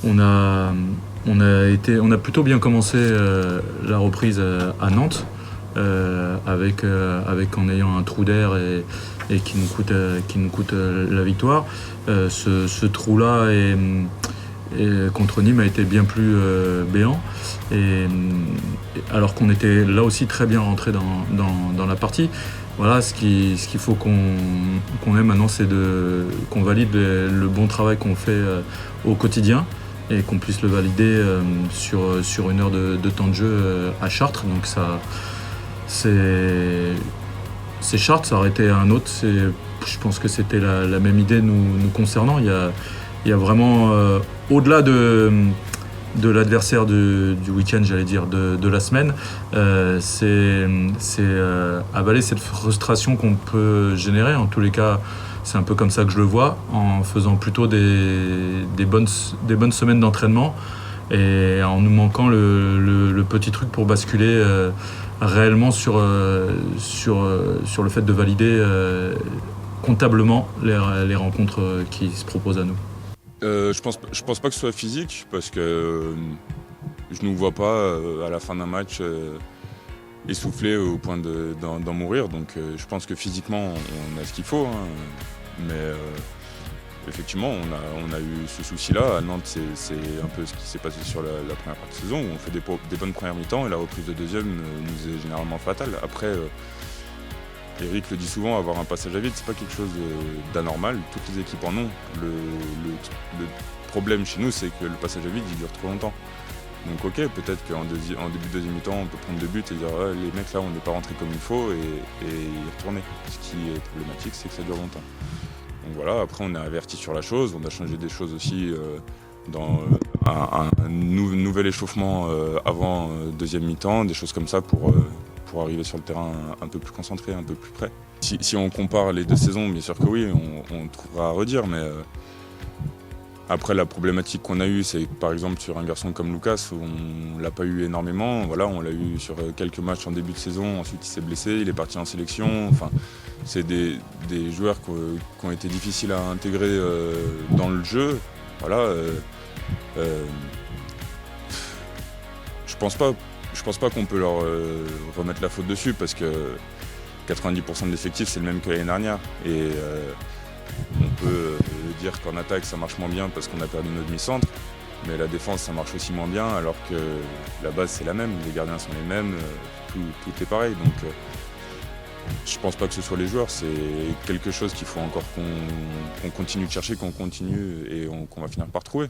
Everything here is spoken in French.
On a, on a plutôt bien commencé la reprise à Nantes, avec en ayant un trou d'air et qui nous coûte la victoire. Ce trou-là contre Nîmes a été bien plus béant. Alors qu'on était là aussi très bien rentré dans la partie. Voilà, ce qu'il faut qu'on ait maintenant, c'est qu'on valide le bon travail qu'on fait au quotidien et qu'on puisse le valider sur une heure de temps de jeu à Chartres. Donc c'est Chartres, ça aurait été un autre. Je pense que c'était la même idée nous concernant. Il y a vraiment, au-delà de l'adversaire du week-end, j'allais dire, de la semaine, c'est avaler cette frustration qu'on peut générer. En tous les cas, c'est un peu comme ça que je le vois, en faisant plutôt des bonnes semaines d'entraînement et en nous manquant le petit truc pour basculer réellement sur le fait de valider comptablement les rencontres qui se proposent à nous. Je pense pas que ce soit physique parce que je ne nous vois pas à la fin d'un match essoufflé au point d'en mourir. Donc je pense que physiquement on a ce qu'il faut, hein. Mais effectivement on a eu ce souci-là. À Nantes, c'est un peu ce qui s'est passé sur la première partie de saison où on fait des bonnes premières mi-temps et la reprise de deuxième nous est généralement fatale. Après, Eric le dit souvent, avoir un passage à vide, c'est pas quelque chose d'anormal. Toutes les équipes en ont. Le problème chez nous, c'est que le passage à vide, il dure trop longtemps. Donc ok, peut-être qu'en début de deuxième mi-temps, on peut prendre 2 buts et dire les mecs là, on n'est pas rentré comme il faut et y retourner. Ce qui est problématique, c'est que ça dure longtemps. Donc voilà, après on est averti sur la chose, on a changé des choses aussi dans un nouvel échauffement avant deuxième mi-temps, des choses comme ça pour arriver sur le terrain un peu plus concentré, un peu plus près. Si on compare les deux saisons, bien sûr que oui, on trouvera à redire, mais après la problématique qu'on a eue, c'est que par exemple sur un garçon comme Lucas, on l'a pas eu énormément. Voilà, on l'a eu sur quelques matchs en début de saison, ensuite il s'est blessé, il est parti en sélection. Enfin, c'est des joueurs qui ont été difficiles à intégrer dans le jeu. Voilà. Je pense pas qu'on peut leur remettre la faute dessus parce que 90% de l'effectif c'est le même que l'année dernière. Et on peut dire qu'en attaque ça marche moins bien parce qu'on a perdu notre demi-centre, mais la défense ça marche aussi moins bien alors que la base c'est la même, les gardiens sont les mêmes, tout est pareil. Donc je pense pas que ce soit les joueurs, c'est quelque chose qu'il faut encore qu'on continue de chercher, qu'on continue et qu'on va finir par trouver.